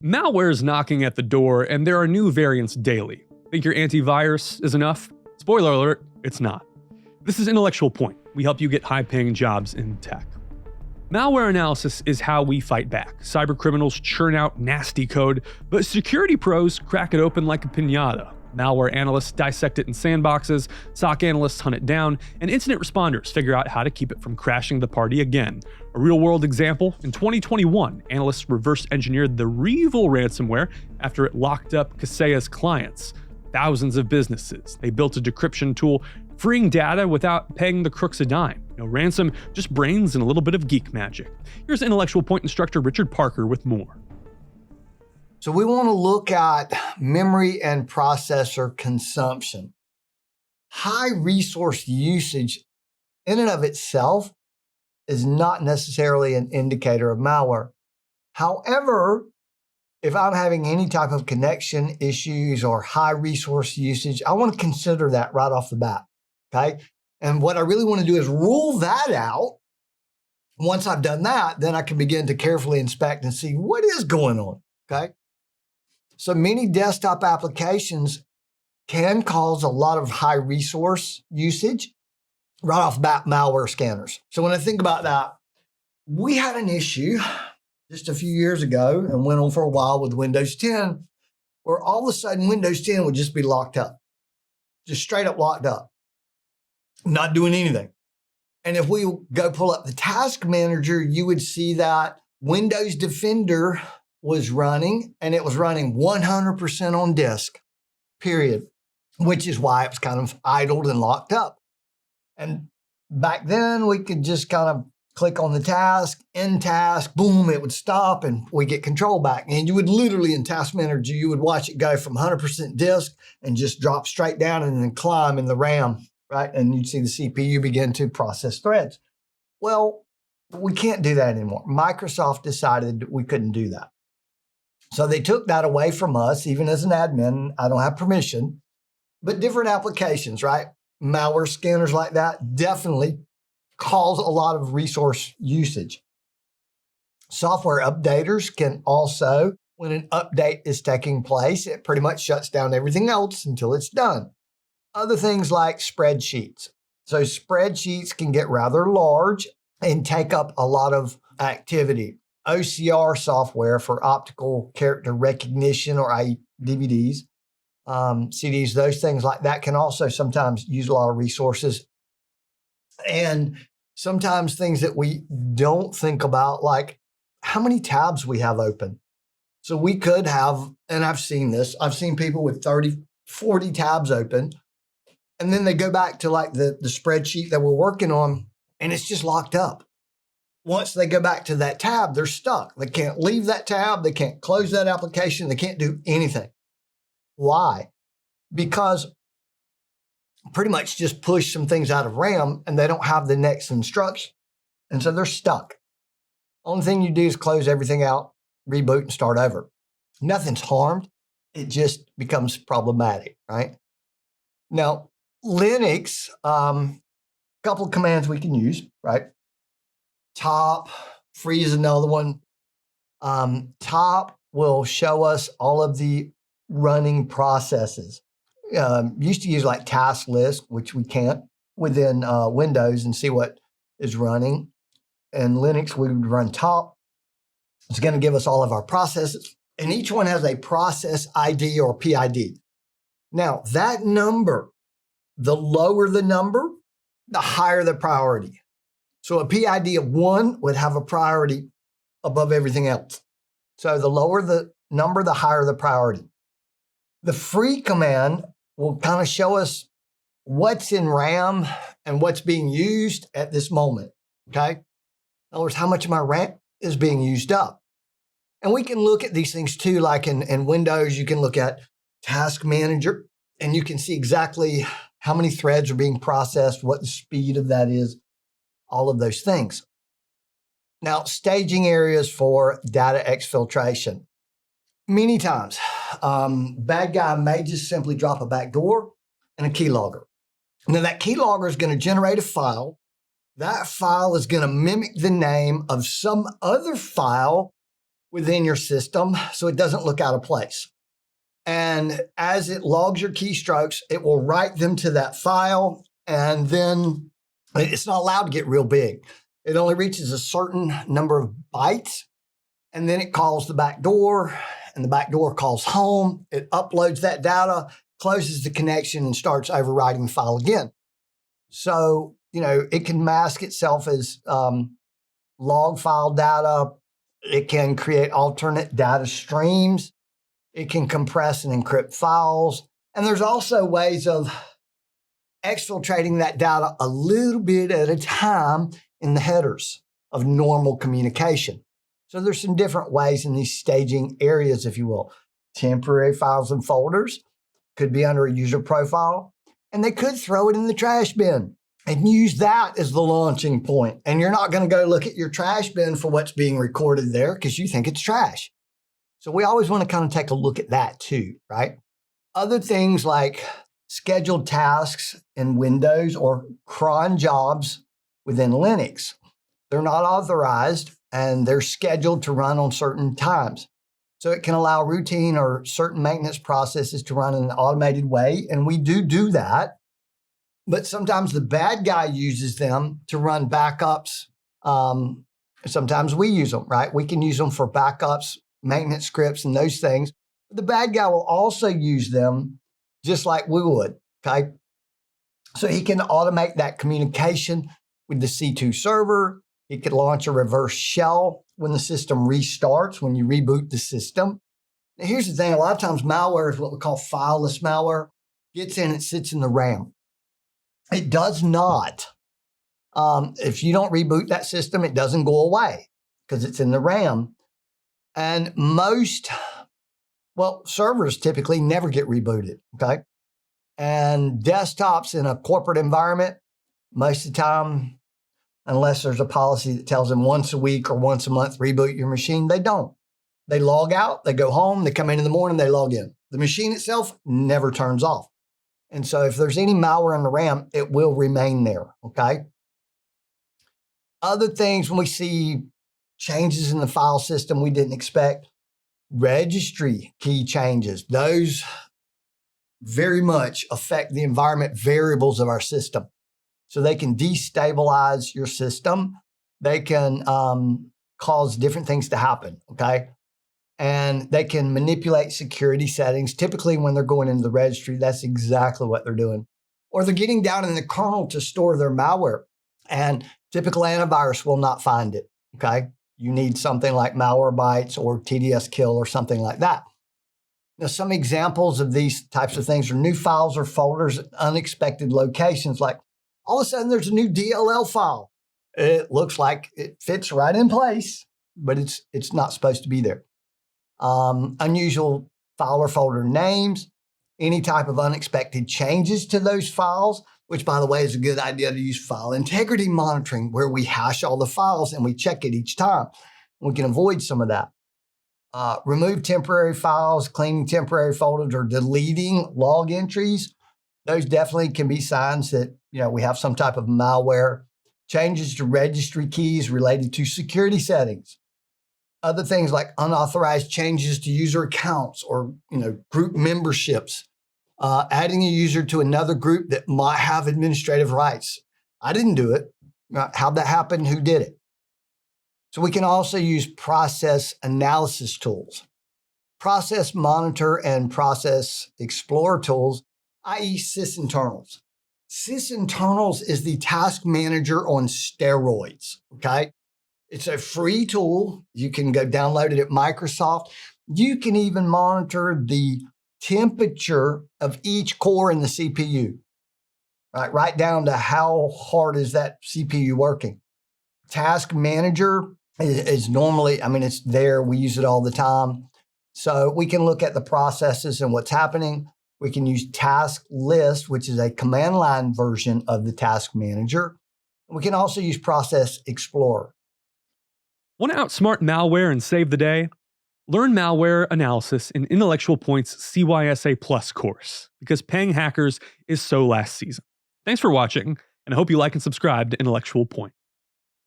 Malware is knocking at the door, and there are new variants daily. Think your antivirus is enough? Spoiler alert, it's not. This is Intellectual Point. We help you get high-paying jobs in tech. Malware analysis is how we fight back. Cybercriminals churn out nasty code, but security pros crack it open like a piñata. Malware analysts dissect it in sandboxes, SOC analysts hunt it down, and incident responders figure out how to keep it from crashing the party again. A real-world example, in 2021, analysts reverse-engineered the REvil ransomware after it locked up CySA's clients. Thousands of businesses. They built a decryption tool, freeing data without paying the crooks a dime. No ransom, just brains and a little bit of geek magic. Here's Intellectual Point instructor Richard Parker with more. So we want to look at memory and processor consumption. High resource usage in and of itself is not necessarily an indicator of malware. However, if I'm having any type of connection issues or high resource usage, I want to consider that right off the bat, okay? And what I really want to do is rule that out. Once I've done that, then I can begin to carefully inspect and see what is going on, okay? So many desktop applications can cause a lot of high resource usage. Right off the bat, malware scanners. So when I think about that, we had an issue just a few years ago and went on for a while with Windows 10, where all of a sudden Windows 10 would just be locked up, just straight up locked up, not doing anything. And if we go pull up the task manager, you would see that Windows Defender was running, and it was running 100% on disk, period, which is why it was kind of idled and locked up. And back then, we could just kind of click on the task, end task, boom, it would stop, and we get control back. And you would literally, in Task Manager, you would watch it go from 100% disk and just drop straight down and then climb in the RAM, right? And you'd see the CPU begin to process threads. Well, we can't do that anymore. Microsoft decided we couldn't do that. So they took that away from us. Even as an admin, I don't have permission, but different applications, right? Malware scanners like that definitely cause a lot of resource usage. Software updaters can also, when an update is taking place, it pretty much shuts down everything else until it's done. Other things like spreadsheets. So spreadsheets can get rather large and take up a lot of activity. OCR software for optical character recognition, or DVDs, CDs, those things like that can also sometimes use a lot of resources. And sometimes things that we don't think about, like how many tabs we have open. So we could have, and I've seen this, I've seen people with 30, 40 tabs open, and then they go back to like the spreadsheet that we're working on, and it's just locked up. Once they go back to that tab, they're stuck. They can't leave that tab. They can't close that application. They can't do anything. Why? Because pretty much just push some things out of RAM and they don't have the next instruction. And so they're stuck. Only thing you do is close everything out, reboot, and start over. Nothing's harmed. It just becomes problematic, right? Now, Linux, couple of commands we can use, right? Top, freeze another one. Top will show us all of the running processes. Used to use like task list, which we can't within Windows, and see what is running. And Linux, we would run top. It's going to give us all of our processes. And each one has a process ID or PID. Now, that number, the lower the number, the higher the priority. So a PID of 1 would have a priority above everything else. So the lower the number, the higher the priority. The free command will kind of show us what's in RAM and what's being used at this moment, okay? In other words, how much of my RAM is being used up. And we can look at these things too, like in Windows, you can look at Task Manager, and you can see exactly how many threads are being processed, what the speed of that is, all of those things. Now, staging areas for data exfiltration. Many times, bad guy may just simply drop a backdoor and a keylogger. Now, that keylogger is going to generate a file. That file is going to mimic the name of some other file within your system so it doesn't look out of place. And as it logs your keystrokes, it will write them to that file, and then it's not allowed to get real big. It only reaches a certain number of bytes, and then it calls the back door, and the back door calls home. It uploads that data, closes the connection, and starts overwriting the file again. So, it can mask itself as log file data. It can create alternate data streams. It can compress and encrypt files. And there's also ways of exfiltrating that data a little bit at a time in the headers of normal communication. So there's some different ways in these staging areas, if you will. Temporary files and folders could be under a user profile, and they could throw it in the trash bin and use that as the launching point. And you're not going to go look at your trash bin for what's being recorded there because you think it's trash. So we always want to kind of take a look at that too, right? Other things like scheduled tasks in Windows or cron jobs within Linux. They're not authorized and they're scheduled to run on certain times. So it can allow routine or certain maintenance processes to run in an automated way. And we do that. But sometimes the bad guy uses them to run backups. Sometimes we use them, right? We can use them for backups, maintenance scripts, and those things. The bad guy will also use them just like we would, okay? So he can automate that communication with the C2 server. He could launch a reverse shell when the system restarts, when you reboot the system. Now, here's the thing. A lot of times malware is what we call fileless malware. Gets in, it sits in the RAM. It does not. If you don't reboot that system, it doesn't go away because it's in the RAM. And servers typically never get rebooted, okay? And desktops in a corporate environment, most of the time, unless there's a policy that tells them once a week or once a month, reboot your machine, they don't. They log out, they go home, they come in the morning, they log in. The machine itself never turns off. And so if there's any malware in the RAM, it will remain there, okay? Other things when we see changes in the file system we didn't expect, registry key changes. Those very much affect the environment variables of our system. So they can destabilize your system. They can cause different things to happen, okay? And they can manipulate security settings. Typically, when they're going into the registry, that's exactly what they're doing. Or they're getting down in the kernel to store their malware. And typical antivirus will not find it, okay? You need something like Malwarebytes or TDS Kill or something like that. Now, some examples of these types of things are new files or folders at unexpected locations. Like all of a sudden, there's a new DLL file. It looks like it fits right in place, but it's not supposed to be there. Unusual file or folder names, any type of unexpected changes to those files, which, by the way, is a good idea to use file integrity monitoring, where we hash all the files and we check it each time. We can avoid some of that. Remove temporary files, cleaning temporary folders, or deleting log entries. Those definitely can be signs that we have some type of malware. Changes to registry keys related to security settings. Other things like unauthorized changes to user accounts or group memberships. Adding a user to another group that might have administrative rights. I didn't do it. How'd that happen? Who did it? So we can also use process analysis tools. Process monitor and process explorer tools, i.e. sysinternals. Sysinternals is the task manager on steroids, okay? It's a free tool. You can go download it at Microsoft. You can even monitor the temperature of each core in the CPU, right down to how hard is that CPU working. Task Manager is normally, it's there. We use it all the time. So we can look at the processes and what's happening. We can use Task List, which is a command line version of the Task Manager. We can also use Process Explorer. Want to outsmart malware and save the day? Learn malware analysis in Intellectual Point's CySA Plus course, because paying hackers is so last season. Thanks for watching, and I hope you like and subscribe to Intellectual Point.